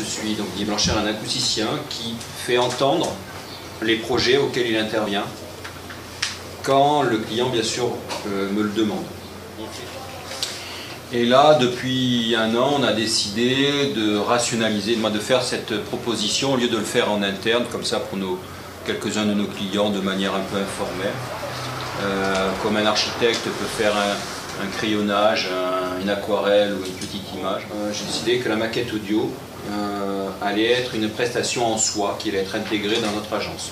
suis donc Guy Blanchard, un acousticien qui fait entendre les projets auxquels il intervient quand le client, bien sûr, me le demande. Et là, depuis un an, on a décidé de rationaliser, de faire cette proposition au lieu de le faire en interne, comme ça pour quelques-uns de nos clients de manière un peu informelle. Comme un architecte peut faire un crayonnage, une aquarelle ou une petite image. J'ai décidé que la maquette audio allait être une prestation en soi qui allait être intégrée dans notre agence.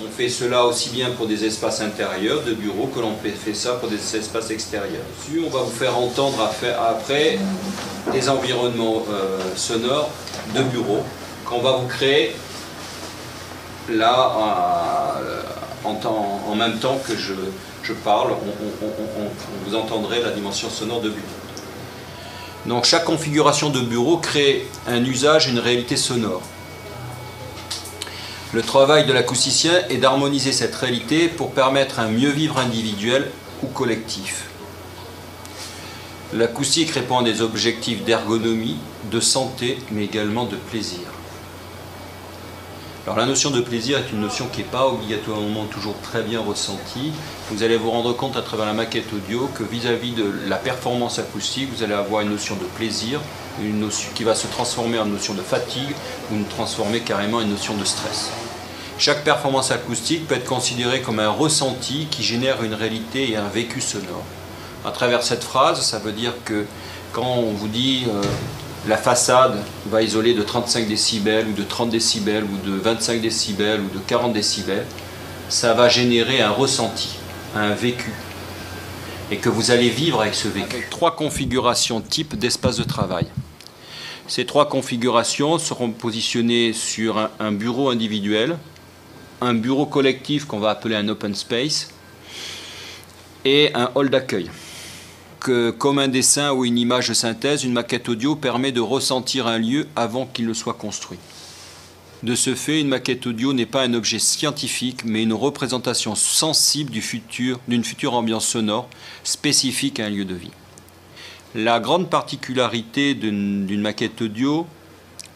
On fait cela aussi bien pour des espaces intérieurs de bureaux que l'on fait ça pour des espaces extérieurs. On va vous faire entendre après des environnements sonores de bureaux qu'on va vous créer là en même temps que je parle, vous entendrez la dimension sonore de bureau. Donc chaque configuration de bureau crée un usage, une réalité sonore. Le travail de l'acousticien est d'harmoniser cette réalité pour permettre un mieux vivre individuel ou collectif. L'acoustique répond à des objectifs d'ergonomie, de santé, mais également de plaisir. Alors la notion de plaisir est une notion qui n'est pas obligatoirement toujours très bien ressentie. Vous allez vous rendre compte à travers la maquette audio que vis-à-vis de la performance acoustique, vous allez avoir une notion de plaisir, une notion qui va se transformer en notion de fatigue ou transformer carrément en une notion de stress. Chaque performance acoustique peut être considérée comme un ressenti qui génère une réalité et un vécu sonore. À travers cette phrase, ça veut dire que quand on vous dit la façade va isoler de 35 décibels ou de 30 décibels ou de 25 décibels ou de 40 décibels, ça va générer un ressenti, un vécu, et que vous allez vivre avec ce vécu. Avec 3 configurations types d'espace de travail. Ces 3 configurations seront positionnées sur un bureau individuel, un bureau collectif qu'on va appeler un open space et un hall d'accueil. Comme un dessin ou une image de synthèse, une maquette audio permet de ressentir un lieu avant qu'il ne soit construit. De ce fait, une maquette audio n'est pas un objet scientifique, mais une représentation sensible d'une future ambiance sonore spécifique à un lieu de vie. La grande particularité d'une maquette audio,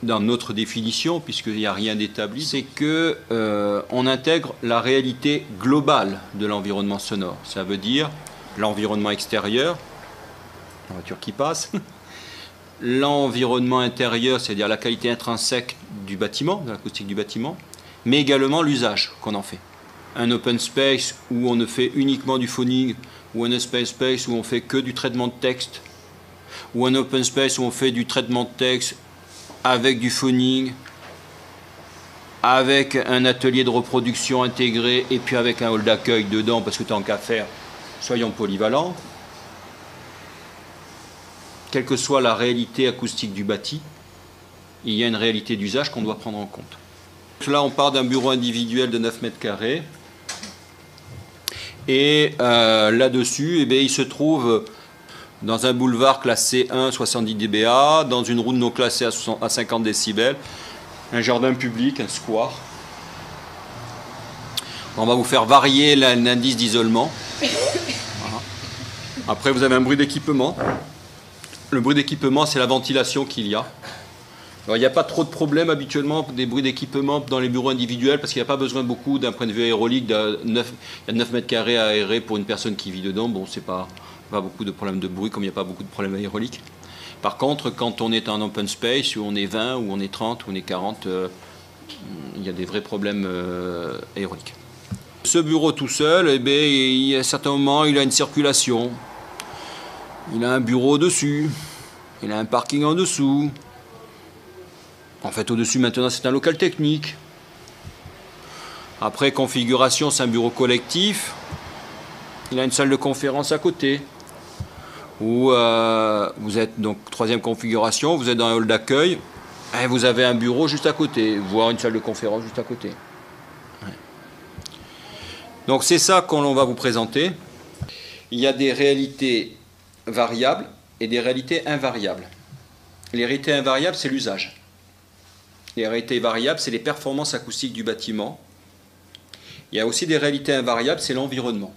dans notre définition, puisqu'il n'y a rien d'établi, c'est qu'on intègre la réalité globale de l'environnement sonore. Ça veut dire l'environnement extérieur, la voiture qui passe, l'environnement intérieur, c'est-à-dire la qualité intrinsèque du bâtiment, de l'acoustique du bâtiment, mais également l'usage qu'on en fait. Un open space où on ne fait uniquement du phoning, ou un open space où on fait que du traitement de texte, ou un open space où on fait du traitement de texte avec du phoning, avec un atelier de reproduction intégré et puis avec un hall d'accueil dedans, parce que tant qu'à faire, soyons polyvalents. Quelle que soit la réalité acoustique du bâti, il y a une réalité d'usage qu'on doit prendre en compte. Là, on part d'un bureau individuel de 9 mètres carrés. Et là-dessus, il se trouve dans un boulevard classé 1, 70 dBA, dans une route non classée à 50 décibels, un jardin public, un square. On va vous faire varier l'indice d'isolement. Voilà. Après, vous avez un bruit d'équipement. Le bruit d'équipement, c'est la ventilation qu'il y a. Alors, il n'y a pas trop de problèmes habituellement des bruits d'équipement dans les bureaux individuels parce qu'il n'y a pas besoin beaucoup d'un point de vue aérolique. Il y a 9 mètres carrés à aérer pour une personne qui vit dedans. Bon, c'est pas beaucoup de problèmes de bruit comme il n'y a pas beaucoup de problèmes aéroliques. Par contre, quand on est en open space, où on est 20, où on est 30, où on est 40, il y a des vrais problèmes aéroliques. Ce bureau tout seul, à certains moments, il a une circulation. Il a un bureau dessus. Il a un parking en dessous. En fait, au-dessus, maintenant, c'est un local technique. Après, configuration, c'est un bureau collectif. Il a une salle de conférence à côté. Où vous êtes, donc, 3e configuration, vous êtes dans un hall d'accueil. Et vous avez un bureau juste à côté, voire une salle de conférence juste à côté. Ouais. Donc, c'est ça qu'on va vous présenter. Il y a des réalités variables et des réalités invariables. Les réalités invariables, c'est l'usage. Les réalités variables, c'est les performances acoustiques du bâtiment. Il y a aussi des réalités invariables, c'est l'environnement.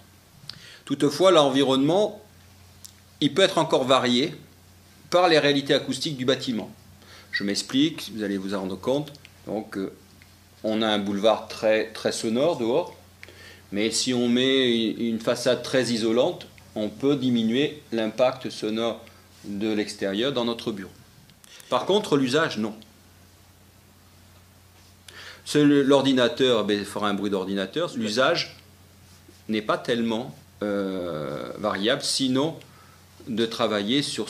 Toutefois, l'environnement, il peut être encore varié par les réalités acoustiques du bâtiment. Je m'explique, vous allez vous en rendre compte. Donc, on a un boulevard très, très sonore dehors, mais si on met une façade très isolante, on peut diminuer l'impact sonore de l'extérieur dans notre bureau. Par contre, l'usage, non. L'ordinateur fera un bruit d'ordinateur. L'usage n'est pas tellement variable, sinon de travailler sur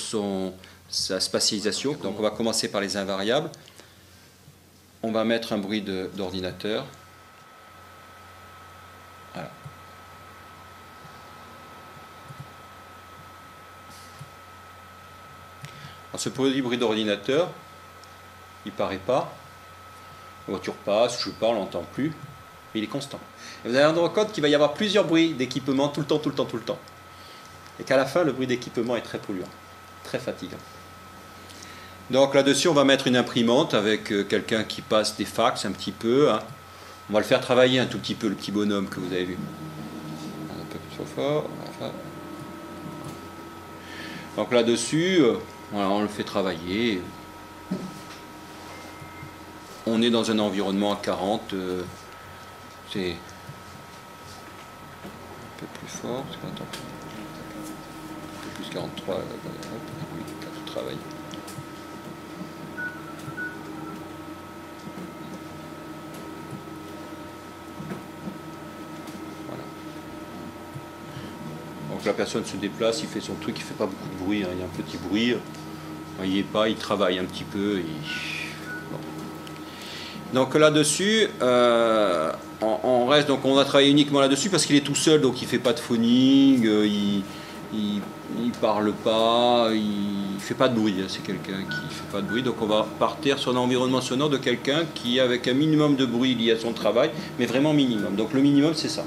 sa spatialisation. Donc on va commencer par les invariables. On va mettre un bruit d'ordinateur. Voilà. Alors, ce bruit d'ordinateur, il ne paraît pas. La voiture passe, je parle, on l'entend plus, mais il est constant. Et vous allez vous rendre compte qu'il va y avoir plusieurs bruits d'équipement tout le temps, tout le temps, tout le temps. Et qu'à la fin, le bruit d'équipement est très polluant, très fatigant. Donc là-dessus, on va mettre une imprimante avec quelqu'un qui passe des fax un petit peu. Hein. On va le faire travailler un tout petit peu, le petit bonhomme que vous avez vu. Un peu plus fort. Donc là-dessus, voilà, on le fait travailler. On est dans un environnement à 40, c'est un peu plus fort, parce que, attends, un peu plus 43, oui, tout travail. Voilà. Donc la personne se déplace, il fait son truc, il ne fait pas beaucoup de bruit, hein, il y a un petit bruit, vous voyez pas, il travaille un petit peu. Donc là-dessus, on reste, donc on va travailler uniquement là-dessus parce qu'il est tout seul, donc il ne fait pas de phoning, il parle pas, il ne fait pas de bruit, hein, c'est quelqu'un qui ne fait pas de bruit, donc on va partir sur un environnement sonore de quelqu'un qui, avec un minimum de bruit lié à son travail, mais vraiment minimum. Donc le minimum, c'est ça.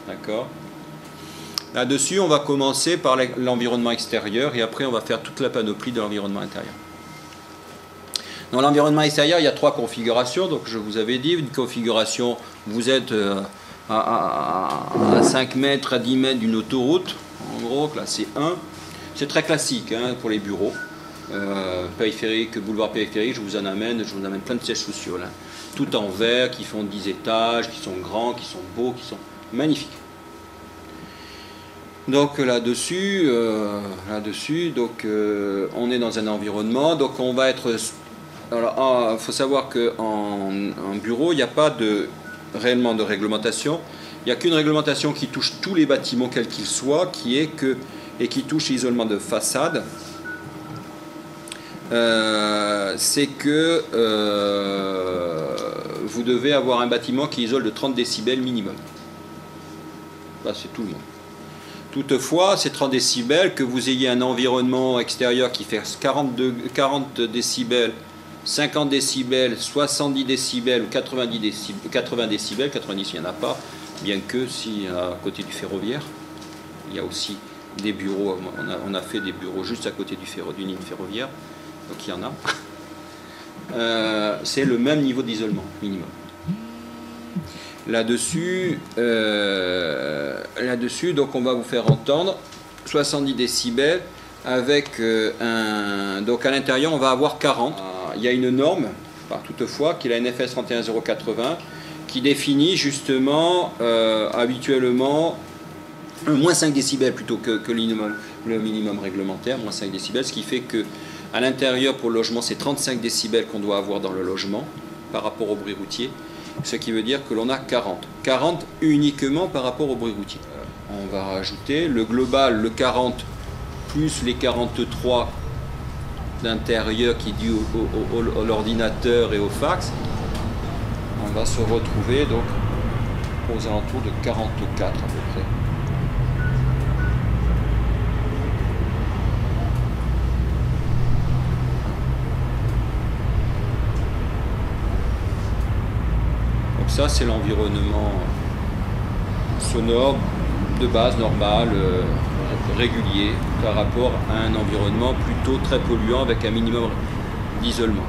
D'accord ? Là-dessus, on va commencer par l'environnement extérieur et après on va faire toute la panoplie de l'environnement intérieur. Dans l'environnement extérieur, il y a 3 configurations. Donc je vous avais dit, une configuration, vous êtes à 5 mètres, à 10 mètres d'une autoroute. En gros, là c'est 1. C'est très classique hein, pour les bureaux. Périphérique, boulevard périphérique, je vous en amène plein de sièges sociaux. Là. Tout en verre, qui font 10 étages, qui sont grands, qui sont beaux, qui sont magnifiques. Donc là-dessus, on est dans un environnement, donc on va être... Alors, il faut savoir qu'en bureau, il n'y a pas réellement de réglementation. Il n'y a qu'une réglementation qui touche tous les bâtiments, quels qu'ils soient, et qui touche l'isolement de façade. C'est que vous devez avoir un bâtiment qui isole de 30 décibels minimum. Là, c'est tout le monde. Toutefois, ces 30 décibels, que vous ayez un environnement extérieur qui fait 40 décibels, 50 décibels, 70 décibels ou 80 décibels, 90 il n'y en a pas, bien que si à côté du ferroviaire, il y a aussi des bureaux, on a fait des bureaux juste à côté d'une ligne ferroviaire, donc il y en a. C'est le même niveau d'isolement minimum. Là-dessus, donc on va vous faire entendre 70 décibels avec donc à l'intérieur on va avoir 40. Il y a une norme, toutefois, qui est la NFS 31080, qui définit justement habituellement moins 5 décibels plutôt que le minimum réglementaire, moins 5 décibels, ce qui fait que à l'intérieur pour le logement c'est 35 décibels qu'on doit avoir dans le logement par rapport au bruit routier. Ce qui veut dire que l'on a 40. 40 uniquement par rapport au bruit routier. On va rajouter le global, le 40, plus les 43 d'intérieur qui est dû à l'ordinateur et au fax. On va se retrouver donc aux alentours de 44 à peu près. Ça, c'est l'environnement sonore de base, normal, régulier, par rapport à un environnement plutôt très polluant avec un minimum d'isolement.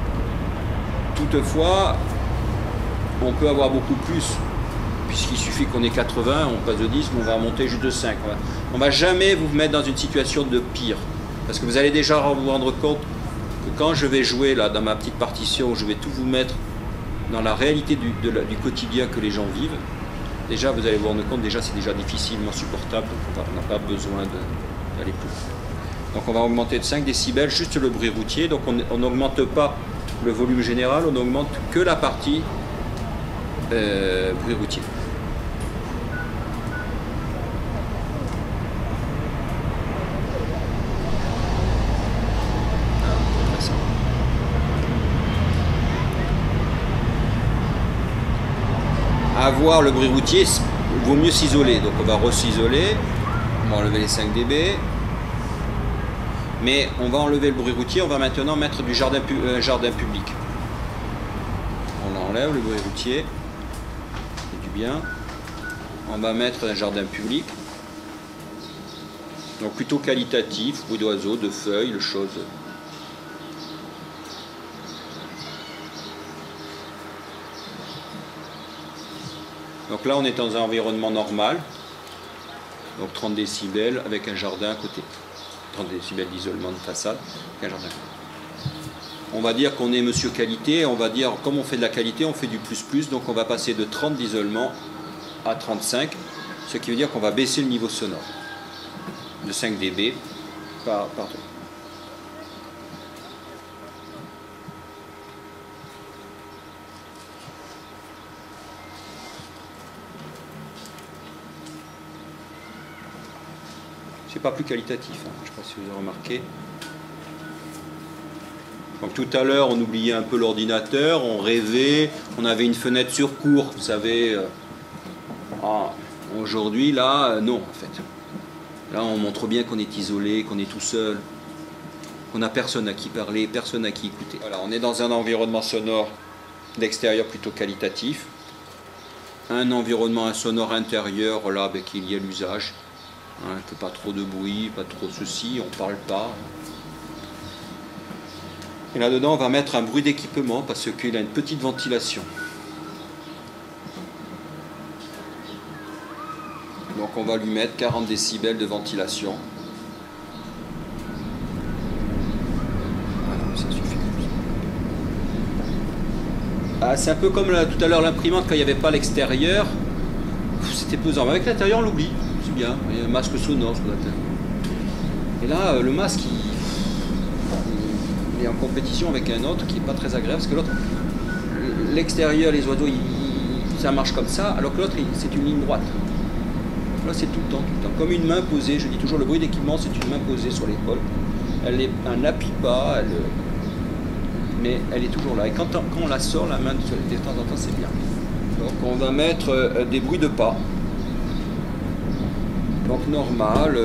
Toutefois, on peut avoir beaucoup plus, puisqu'il suffit qu'on ait 80, on passe de 10, on va monter juste de 5. On ne va jamais vous mettre dans une situation de pire, parce que vous allez déjà vous rendre compte que quand je vais jouer là dans ma petite partition, où je vais tout vous mettre dans la réalité du quotidien que les gens vivent, déjà vous allez vous rendre compte, déjà c'est déjà difficilement supportable, donc on n'a pas besoin d'aller plus loin. Donc on va augmenter de 5 décibels juste le bruit routier, donc on n'augmente pas le volume général, on augmente que la partie bruit routier. Avoir le bruit routier, il vaut mieux s'isoler. Donc on va re-s'isoler, on va enlever les 5 dB, mais on va enlever le bruit routier, on va maintenant mettre du jardin public. On enlève le bruit routier, c'est du bien. On va mettre un jardin public, donc plutôt qualitatif, bruit d'oiseaux, de feuilles, de choses. Donc là, on est dans un environnement normal, donc 30 décibels avec un jardin à côté. 30 décibels d'isolement de façade avec un jardin. On va dire qu'on est monsieur qualité, on va dire, comme on fait de la qualité, on fait du plus, donc on va passer de 30 d'isolement à 35, ce qui veut dire qu'on va baisser le niveau sonore de 5 dB par tour. C'est pas plus qualitatif, hein. Je ne sais pas si vous avez remarqué. Donc tout à l'heure, on oubliait un peu l'ordinateur, on rêvait, on avait une fenêtre sur cour, vous savez. Aujourd'hui, là, non, en fait. Là, on montre bien qu'on est isolé, qu'on est tout seul, qu'on n'a personne à qui parler, personne à qui écouter. Voilà, on est dans un environnement sonore d'extérieur plutôt qualitatif. Un environnement sonore intérieur, là, qu'il y ait l'usage. Hein, pas trop de bruit, pas trop ceci, on parle pas. Et là-dedans, on va mettre un bruit d'équipement parce qu'il a une petite ventilation. Donc on va lui mettre 40 décibels de ventilation. Voilà, ça suffit comme ça. C'est un peu comme tout à l'heure l'imprimante quand il n'y avait pas l'extérieur. C'était pesant. Mais avec l'intérieur, on l'oublie. C'est bien. Il y a un masque sonore sur la tête. Et là, le masque, il est en compétition avec un autre qui n'est pas très agréable parce que l'autre, l'extérieur, les oiseaux, ça marche comme ça, alors que l'autre, c'est une ligne droite. Là, c'est tout le temps. Comme une main posée. Je dis toujours, le bruit d'équipement, c'est une main posée sur l'épaule. Elle n'appuie pas, mais elle est toujours là. Et quand on la sort, la main, de temps en temps, c'est bien. Donc, on va mettre des bruits de pas. Donc, normal.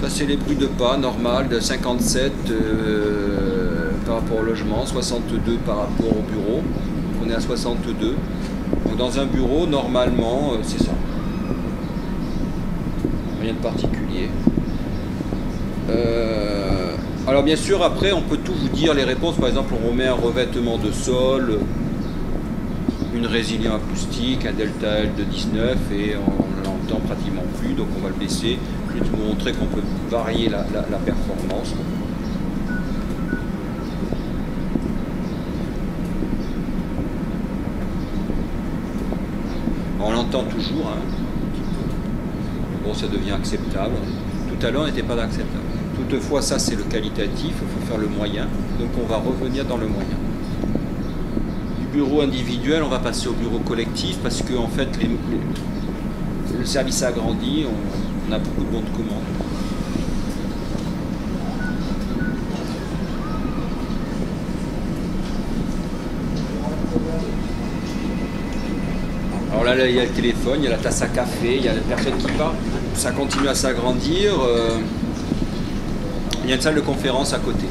Ça, c'est les bruits de pas, normal, de 57 par rapport au logement, 62 par rapport au bureau. On est à 62. Donc, dans un bureau, normalement, c'est ça. Rien de particulier. Alors bien sûr, après, on peut tout vous dire, les réponses. Par exemple, on remet un revêtement de sol, une résilience acoustique, un delta L de 19, et on l'entend pratiquement plus, donc on va le baisser. Je vais vous montrer qu'on peut varier la performance. On l'entend toujours, hein. Bon, ça devient acceptable. Tout à l'heure, on n'était pas acceptable. Toutefois, ça, c'est le qualitatif, il faut faire le moyen. Donc, on va revenir dans le moyen. Du bureau individuel, on va passer au bureau collectif parce que, en fait, le service a grandi, on a beaucoup de bons de commande. Alors là, il y a le téléphone, il y a la tasse à café, il y a la personne qui parle. Ça continue à s'agrandir. Il y a une salle de conférence à côté.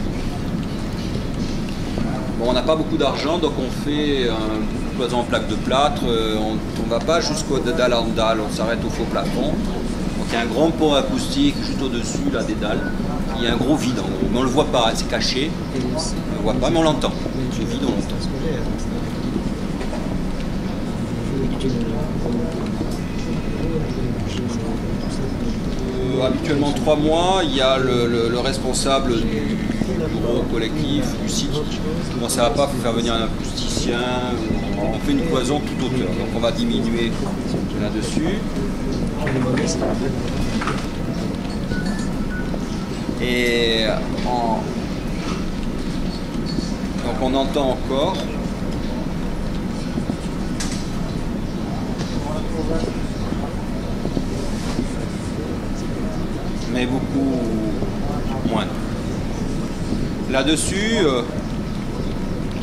Bon, on n'a pas beaucoup d'argent, donc on fait un cloison en plaque de plâtre. On ne va pas jusqu'au dalle en dalle, on s'arrête au faux plafond. Donc il y a un grand pont acoustique juste au-dessus là, des dalles. Il y a un gros vide en gros, mais on ne le voit pas, hein, c'est caché. On ne le voit pas, mais on l'entend. Ce vide, on l'entend. Habituellement 3 mois, il y a le responsable du bureau collectif, du site. Quand ça ne va pas, il faut faire venir un acousticien. On fait une cloison toute hauteur. Donc on va diminuer là-dessus. Et donc on entend encore. Mais beaucoup moins. Là-dessus,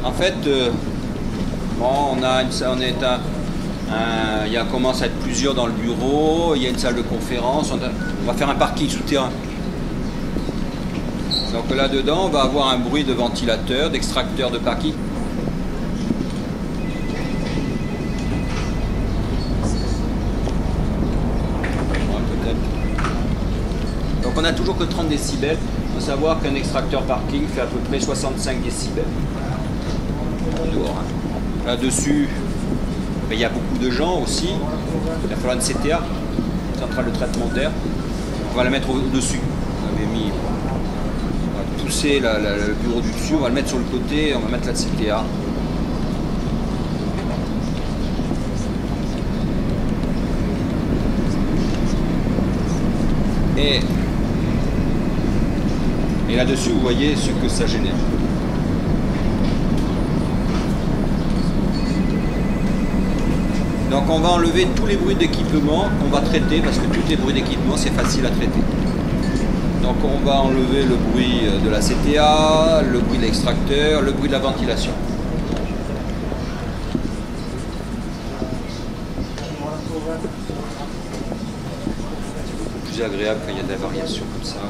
en fait, bon, il commence à être plusieurs dans le bureau, il y a une salle de conférence, on va faire un parking souterrain. Donc là-dedans, on va avoir un bruit de ventilateur, d'extracteur de parking. Donc on n'a toujours que 30 décibels. Il faut savoir qu'un extracteur parking fait à peu près 65 décibels. Là-dessus, il y a beaucoup de gens aussi. Il va falloir une CTA, centrale de traitement d'air. On va la mettre au-dessus. On va pousser le bureau du dessus, on va le mettre sur le côté, on va mettre la CTA. Et là-dessus, vous voyez ce que ça génère. Donc on va enlever tous les bruits d'équipement qu'on va traiter, parce que tous les bruits d'équipement, c'est facile à traiter. Donc on va enlever le bruit de la CTA, le bruit de l'extracteur, le bruit de la ventilation. Plus agréable quand il y a de la variation comme ça.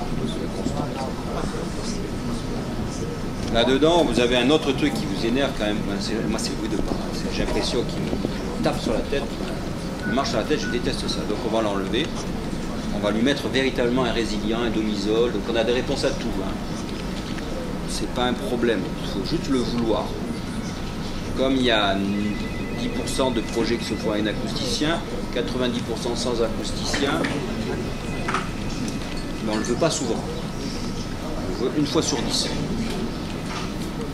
Là-dedans, vous avez un autre truc qui vous énerve quand même. Moi, c'est le bruit de pas. J'ai l'impression qu'il me tape sur la tête, il me marche sur la tête, je déteste ça. Donc on va l'enlever. On va lui mettre véritablement un résilient, un domisol. Donc on a des réponses à tout. Hein. C'est pas un problème. Il faut juste le vouloir. Comme il y a 10% de projets qui se font avec un acousticien, 90% sans acousticien, mais on ne le veut pas souvent. On le veut une fois sur 10.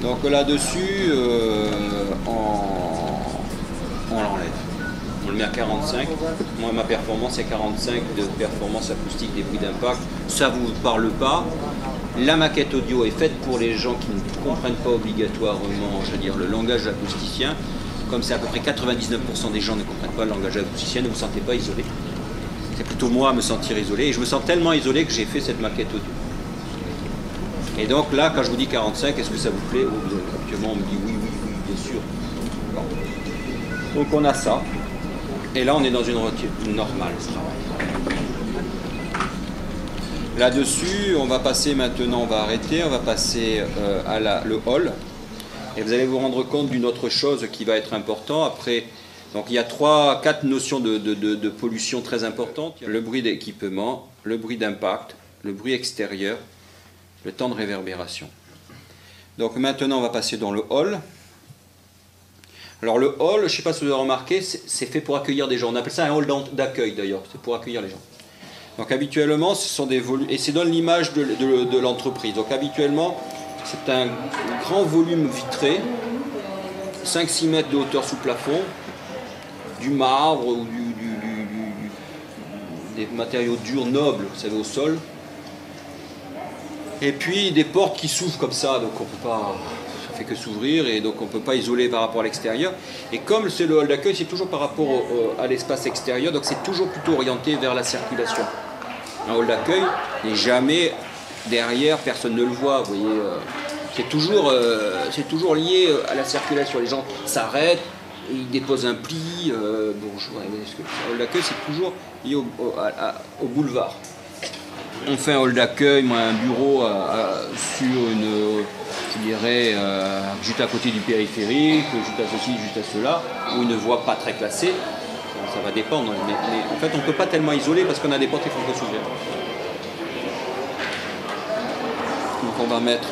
Donc là-dessus, on l'enlève. On le met à 45. Moi, ma performance est 45 de performance acoustique des bruits d'impact. Ça ne vous parle pas. La maquette audio est faite pour les gens qui ne comprennent pas obligatoirement, je veux dire, le langage de l'acousticien. Comme c'est à peu près 99% des gens ne comprennent pas le langage de l'acousticien, ne vous sentez pas isolé. C'est plutôt moi à me sentir isolé. Et je me sens tellement isolé que j'ai fait cette maquette audio. Et donc là, quand je vous dis 45, est-ce que ça vous plaît? Actuellement, on me dit oui, bien sûr. Bon. Donc on a ça. Et là, on est dans une routine normale, ce travail. Là-dessus, on va passer maintenant, on va arrêter, on va passer le hall. Et vous allez vous rendre compte d'une autre chose qui va être importante. Après, donc il y a 4 notions de pollution très importantes. Le bruit d'équipement, le bruit d'impact, le bruit extérieur, le temps de réverbération. Donc maintenant, on va passer dans le hall. Alors le hall, je ne sais pas si vous avez remarqué, c'est fait pour accueillir des gens. On appelle ça un hall d'accueil d'ailleurs, c'est pour accueillir les gens. Donc habituellement, ce sont des volumes, et c'est dans l'image de l'entreprise. Donc habituellement, c'est un grand volume vitré, 5-6 mètres de hauteur sous plafond, du marbre ou des matériaux durs, nobles, vous savez, au sol. Et puis des portes qui s'ouvrent comme ça, donc on peut pas, ça fait que s'ouvrir et donc on ne peut pas isoler par rapport à l'extérieur. Et comme c'est le hall d'accueil, c'est toujours par rapport à l'espace extérieur, donc c'est toujours plutôt orienté vers la circulation. Un hall d'accueil n'est jamais derrière, personne ne le voit, vous voyez. C'est toujours lié à la circulation. Les gens s'arrêtent, ils déposent un pli. Bonjour. Le hall d'accueil, c'est toujours lié au boulevard. On fait un hall d'accueil, un bureau sur une, je dirais, juste à côté du périphérique, juste à ceci, juste à cela, ou une voie pas très classée. Ça va dépendre, mais en fait on ne peut pas tellement isoler parce qu'on a des portes qui font que s'ouvrir. Donc on va mettre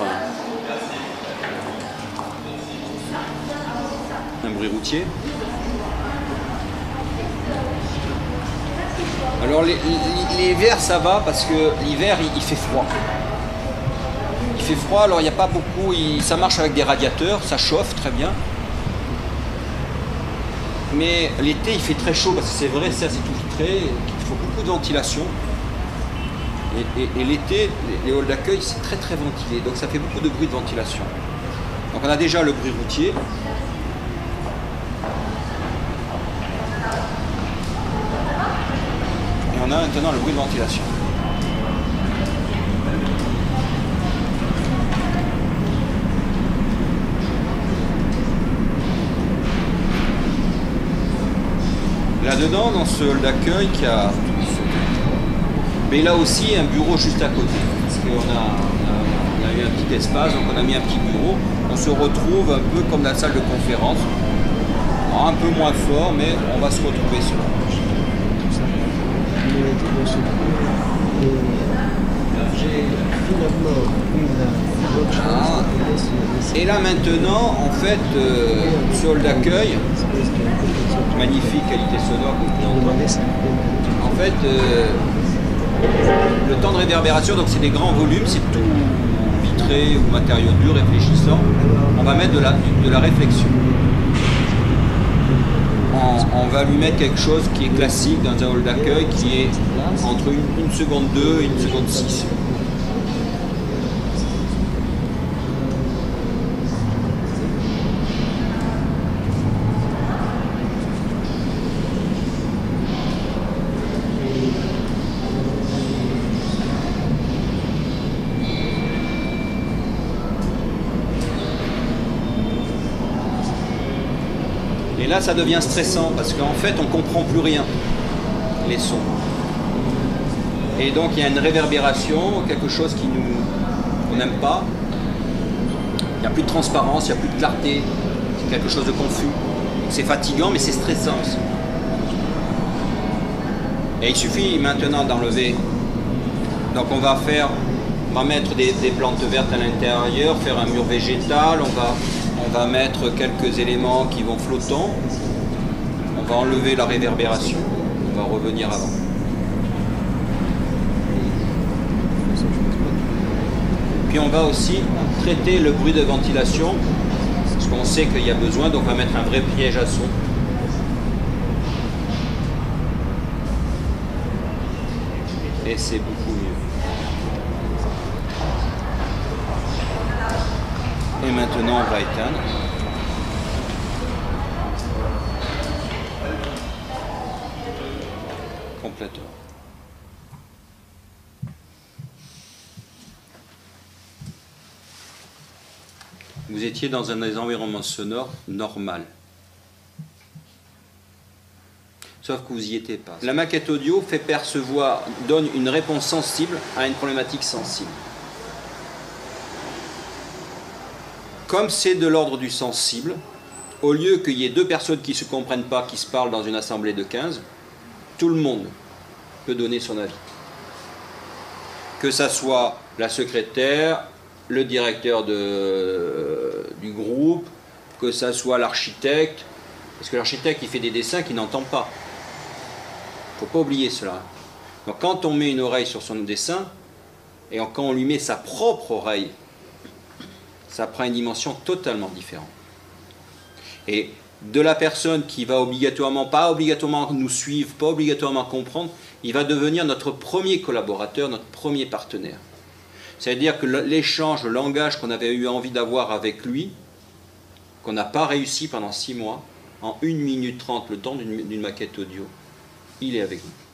un bruit routier. Alors l'hiver ça va parce que l'hiver il fait froid. Il fait froid, alors il n'y a pas beaucoup, ça marche avec des radiateurs, ça chauffe très bien. Mais l'été il fait très chaud parce que c'est vrai, ça c'est tout vitré, il faut beaucoup de ventilation. Et l'été, les halls d'accueil c'est très très ventilé, donc ça fait beaucoup de bruit de ventilation. Donc on a déjà le bruit routier. Et on a maintenant le bruit de ventilation. Là-dedans, dans ce hall d'accueil, il y a... Mais là aussi, un bureau juste à côté. Parce qu'on a eu un petit espace, donc on a mis un petit bureau. On se retrouve un peu comme la salle de conférence. Un peu moins fort, mais on va se retrouver sur là. Et là maintenant, en fait, ce hall d'accueil, magnifique qualité sonore, en fait, le temps de réverbération, donc c'est des grands volumes, c'est tout vitré ou matériaux durs réfléchissants. On va mettre de la réflexion. On va lui mettre quelque chose qui est classique dans un hall d'accueil, qui est entre 1 seconde 2 et 1 seconde 6. Et là, ça devient stressant parce qu'en fait, on ne comprend plus rien, les sons. Et donc, il y a une réverbération, quelque chose qu'on n'aime pas. Il n'y a plus de transparence, il n'y a plus de clarté. C'est quelque chose de confus. C'est fatigant, mais c'est stressant aussi. Et il suffit maintenant d'enlever. Donc, on va mettre des plantes vertes à l'intérieur, faire un mur végétal, on va mettre quelques éléments qui vont flottants. On va enlever la réverbération. On va revenir avant. Puis on va aussi traiter le bruit de ventilation, parce qu'on sait qu'il y a besoin, donc on va mettre un vrai piège à son. Et c'est beaucoup mieux. Et maintenant, on va éteindre. Complètement. Vous étiez dans un environnement sonore normal. Sauf que vous n'y étiez pas. La maquette audio fait percevoir, donne une réponse sensible à une problématique sensible. Comme c'est de l'ordre du sensible, au lieu qu'il y ait 2 personnes qui ne se comprennent pas, qui se parlent dans une assemblée de 15, tout le monde peut donner son avis. Que ça soit la secrétaire, le directeur du groupe, que ça soit l'architecte, parce que l'architecte il fait des dessins qu'il n'entend pas. Il ne faut pas oublier cela. Donc quand on met une oreille sur son dessin, et quand on lui met sa propre oreille, ça prend une dimension totalement différente. Et de la personne qui va pas obligatoirement nous suivre, pas obligatoirement comprendre, il va devenir notre premier collaborateur, notre premier partenaire. C'est-à-dire que l'échange, le langage qu'on avait eu envie d'avoir avec lui, qu'on n'a pas réussi pendant 6 mois, en 1 minute 30, le temps d'une maquette audio, il est avec nous.